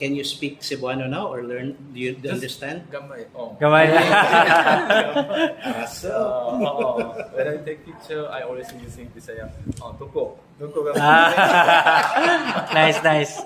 Can you speak Cebuano now or learn? Do you understand? Gamay. Oh. Gamay. When I take picture, I always using Bisaya. Tuko. Tuko gamay. Nice.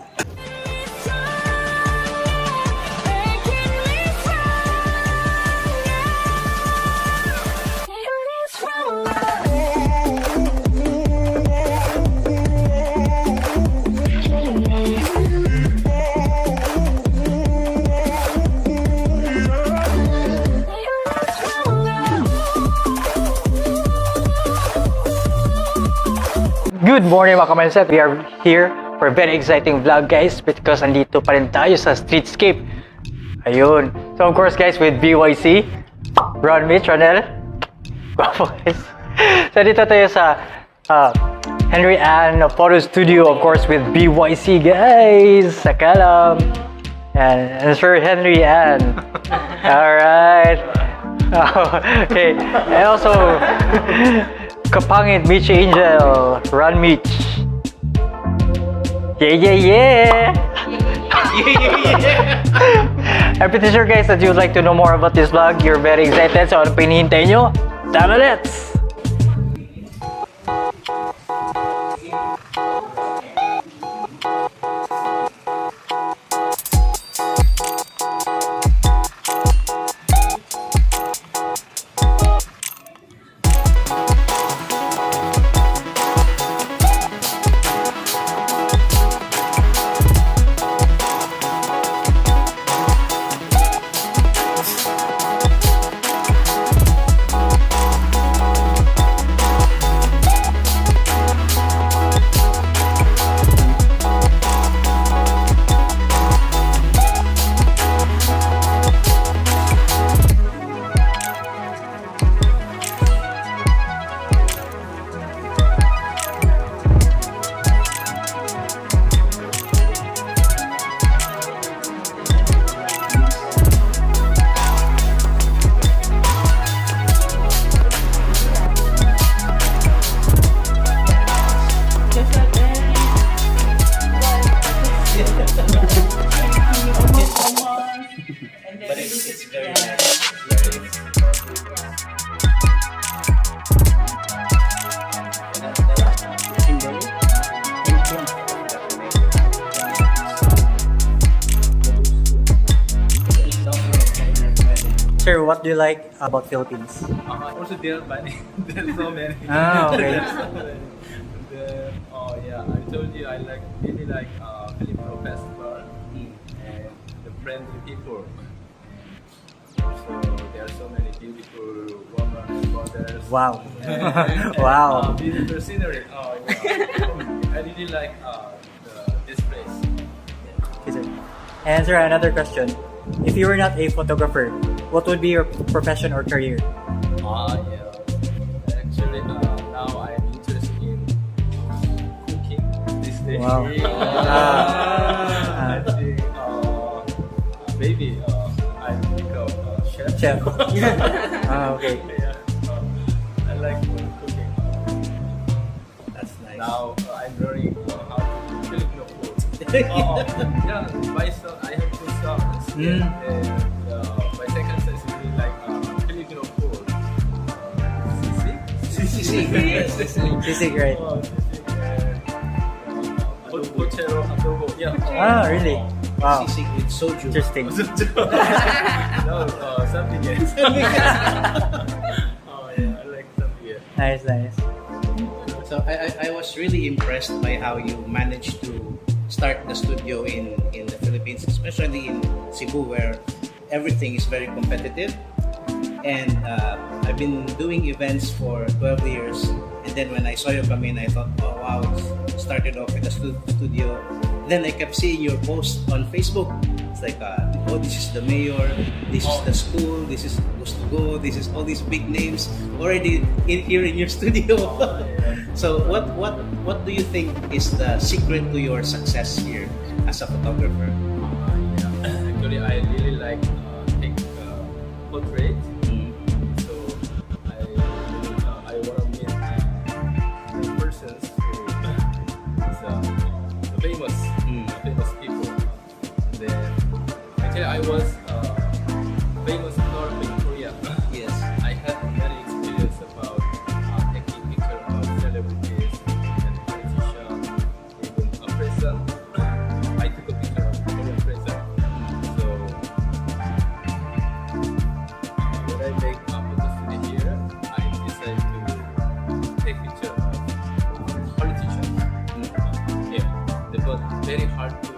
Good morning mga ka-mindset! We are here for a very exciting vlog guys because andito pa rin tayo sa streetscape. Ayun. So of course guys with BYC, Ron Mitch, Ronel. Guwapo guys. So dito tayo sa Herry Ahn Photo Studio of course with BYC guys. Sakalam. And Sir Herry Ahn. Alright. Okay. And also Kapangit, Mitch Angel, Run Mitch. Yeah. I'm pretty sure guys that you would like to know more about this vlog. You're very excited. So ano pinihintay nyo? Tara, let's! But it's very nice. Sir, what do you like about Philippines? Also there are so many. Okay. I told you I really like Filipino festival and the friendly people. So there are so many beautiful women, mothers. Wow. And, Wow. Beautiful scenery. I really like this place. Okay, sir. And sir, another question. If you were not a photographer, what would be your profession or career? Actually, now I'm interested in cooking these days. Wow. I think maybe I become a chef. Chef. Okay. I like cooking. That's nice. Now I'm learning how to do Filipino food. My son, I have two sons. Mm. And my second son is really like Filipino food. Sisig. Yes. Sisig, right? Pochero adobo. Yeah. Really? Wow. Sisig with soju. Interesting. No, something else. I like something else. Nice. So I was really impressed by how you managed to start the studio in the Philippines, especially in Cebu, where everything is very competitive. And I've been doing events for 12 years. And then when I saw you come in, I thought, oh wow, it started off with a studio. Then I kept seeing your posts on Facebook. It's like, oh, this is the mayor, this is the school, this is Gusto, this is all these big names already here in your studio. So what do you think is the secret to your success here as a photographer? Actually, I really like take portrait. So I want to meet the persons who is famous people. Then Actually, I was famous for in Korea. Yes. I had many experience about taking picture of celebrities and politicians, even a president. I took a picture of Korean president. So when I make a photo studio here, I decide to take picture of politicians. Yeah, they were very hard to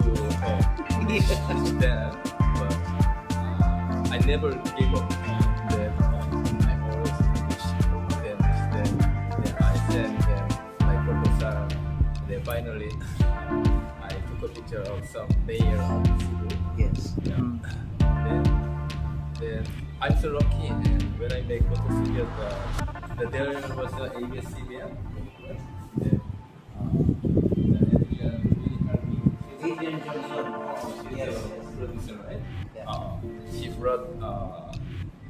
reach them, but I never gave up. Then I always reach them. Then I send them my proposal. Then finally, I took a picture of some mayor of Cebu. Yes. Yeah. Then I'm so lucky, and when I make photo studio, there was an ABS CBN. Then the editor really helped me. Adrian Johnson. Yes. Producer, right? Yeah. She brought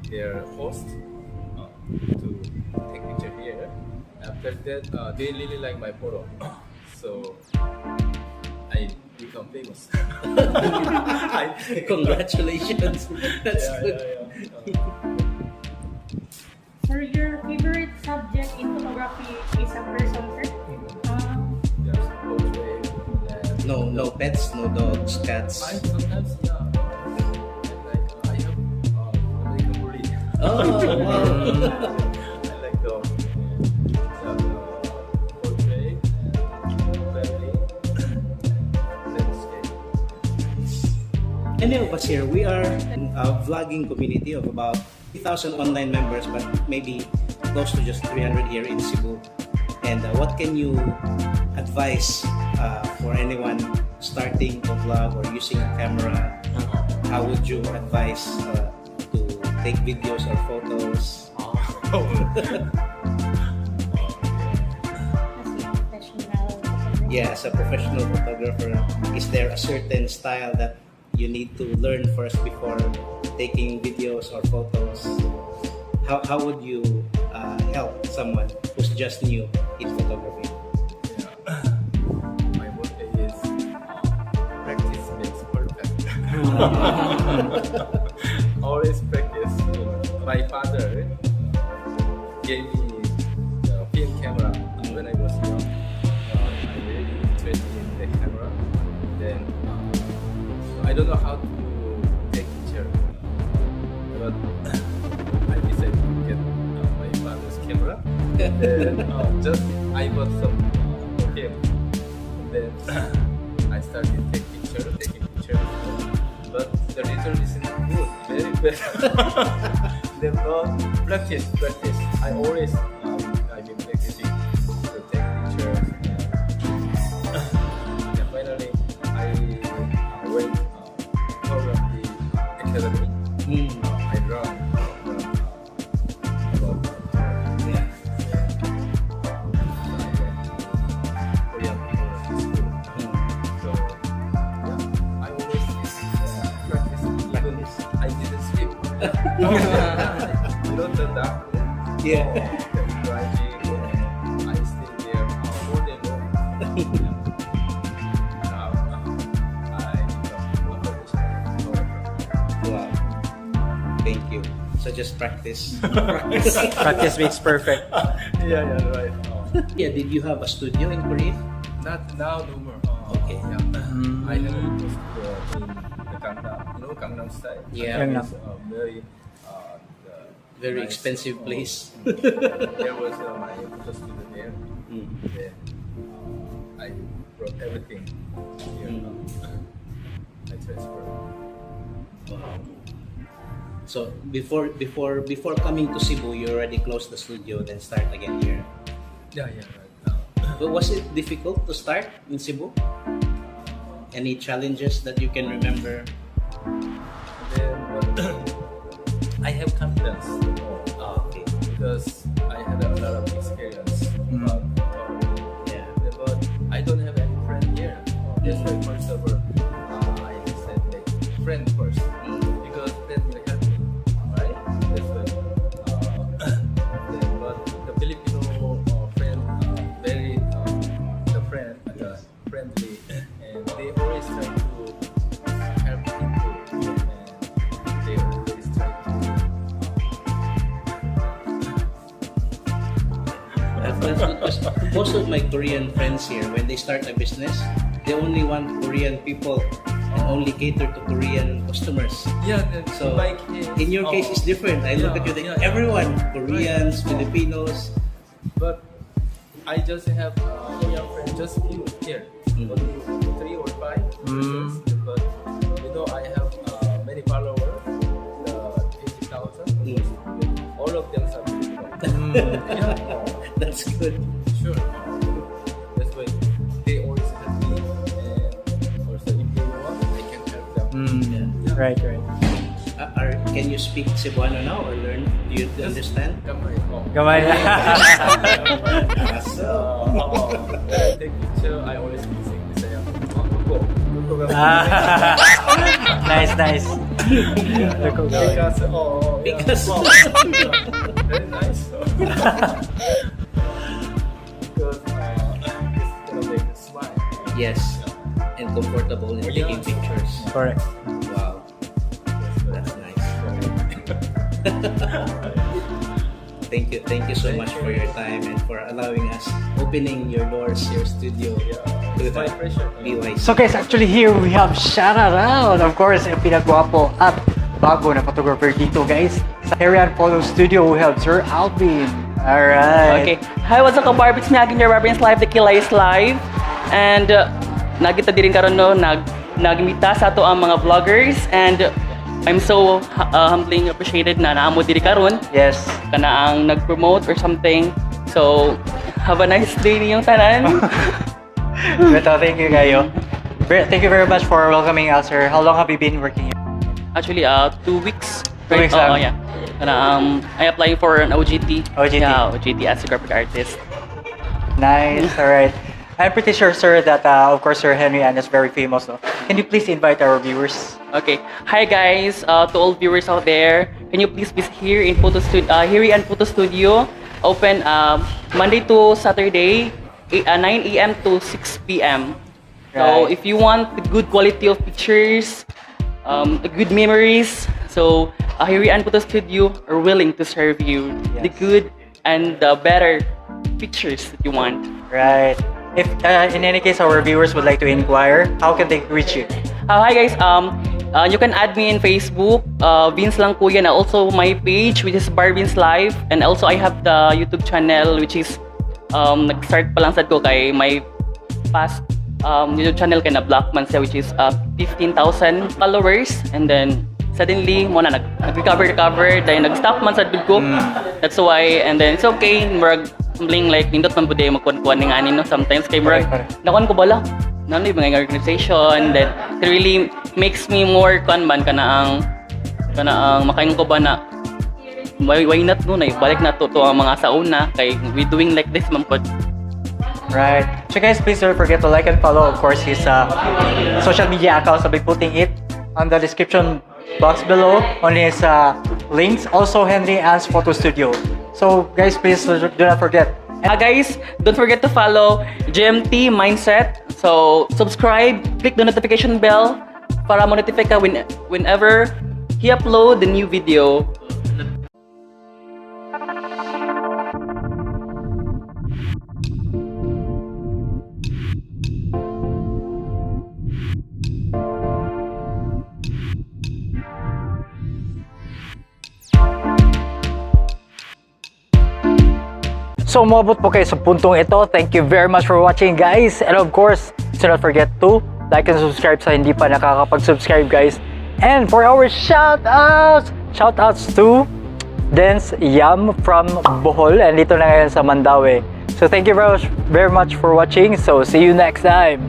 their host to take picture here. After that, they really like my photo, so I become famous. Congratulations. That's good. Sir, your favorite subject in photography is a person, sir? There's portrait, and No pets, no dogs, cats. I sometimes I have like a bully. Oh, wow. I like dog. Portrait, family, landscape. Any of us here, we are a vlogging community of about 3,000 online members, but maybe close to just 300 here in Cebu. And what can you advise for anyone starting to vlog or using a camera? How would you advise to take videos or photos? Yeah, as a professional photographer, is there a certain style that you need to learn first before taking videos or photos? How would you help someone who's just new in photography? My motto is practice makes perfect. Always practice. My father gave me the film camera when I was young. I'm really interested in the camera. Then I don't know how to take picture, but I decided to get my father's camera. Then just I bought some for him. Then I started taking pictures. But the result isn't good, very bad. Then practice. I always I've been practicing to take pictures. And finally, I went photography academy. I learned about Yeah. Korean photography school. So yeah, I always practice. Even I didn't sleep. You know the dark room? Yeah. The driving. I stay there all day long. Now I become a professional photographer. Wow. Thank you. So just practice. Practice makes perfect. Yeah, right. Yeah, did you have a studio in Korea? Not now, no more. Okay. Yeah. I never was in the Gangnam. You know Gangnam style? Yeah. Gangnam. It's very Very nice, expensive place. There was my photo studio there. Mm. Then I brought everything here. I transferred. Wow. So before coming to Cebu, you already closed the studio, then start again here. Yeah, right. But was it difficult to start in Cebu? Any challenges that you can remember? Then I have confidence Oh, okay. because I had a lot of experience about photography. Yeah. But I don't have any friend here. That's why first of all, I said like friend first because friend will help me, right? That's why. Then, but the Filipino friend, very friendly, and they always try to help me That's good because most of my Korean friends here, when they start a business, they only want Korean people and only cater to Korean customers. Yeah, So like in your case, it's different. I look at you, think everyone, Koreans, Filipinos. But I just have Korean friends, just few here, only 3 or 5. But you know, I have many followers, 80,000. All of them are Filipino. Yeah, That's good. sure. That's why they always help me, and also if they want, I can help them. Right. Can you speak Cebuano now or learn? Do you understand? Kamay. Gamay. Take picture, I always sing Bisaya. Go. Nice. Because Because very nice. Because it's gonna make a smile. yes, and comfortable in taking pictures. Correct. Wow, that's nice. Thank you so much for your time and for allowing us opening your doors, your studio to It's my the pleasure. BYC. So guys, actually here we have shout out, of course, yung pinagwapo at bago na photographer dito guys. Sa Herry Ahn Photo Studio, we have Sir Alvin. Alright. Okay. Hi, what's up, Barbie? It's me again, your Barbie is live. The Killa is live. And nagita din karon no, nagimita sa ato ang mga vloggers. And I'm so humbling appreciated na naamo diri karon. Yes. Kana ang nag-promote or something. So, have a nice day ninyong tanan. Beto, thank you kayo. Thank you very much for welcoming us, sir. How long have you been working here? Actually, 2 weeks. 2 weeks Oh, lang. yeah. Kana, I applying for an OJT. OJT. Yeah, OJT as a graphic artist. Nice, alright. I'm pretty sure, sir, that of course, Sir Herry Ahn is very famous. No? Can you please invite our viewers? Okay. Hi guys, to all viewers out there. Can you please visit here in Herry Ahn Photo Studio? Open Monday to Saturday, 9 a.m. to 6 p.m. So Right. if you want the good quality of pictures, good memories, so Herry Ahn Photo Studio are willing to serve you the Yes. good and the better pictures that you want. Right. If in any case our viewers would like to inquire, how can they reach you? Hi guys, you can add me in Facebook, Vince lang kuya, and also my page which is Barbin's Live, and also I have the YouTube channel which is nag-start pa lang sad ko kay my past YouTube channel kay na Black Man siya, which is 15,000 followers, and then suddenly mo na nag-recover dahil nag-stop man sad ko. That's why, and then it's okay, murag something like nindot man bude magkuan-kuan ning ani no sometimes kay murag nakon ko bala nanoy mga organization that it really makes me more kuan man kana ang makain ko ba na why not no na balik na to ang mga sauna kay we doing like this man pod. Right. So guys, please don't forget to like and follow, of course, his social media accounts. I'll be putting it on the description box below on his links. Also, Herry Ahn's Photo Studio. So guys, please do not forget. Guys, don't forget to follow JmT Mindset. So subscribe, click the notification bell para ma-notify ka whenever he upload the new video. So, umabot po kayo sa puntong ito. Thank you very much for watching, guys. And of course, do not forget to like and subscribe sa hindi pa nakakapag-subscribe, guys. And for our shoutouts to Dance Yam from Bohol. And dito na ngayon sa Mandaue. So, thank you very much for watching. So, see you next time.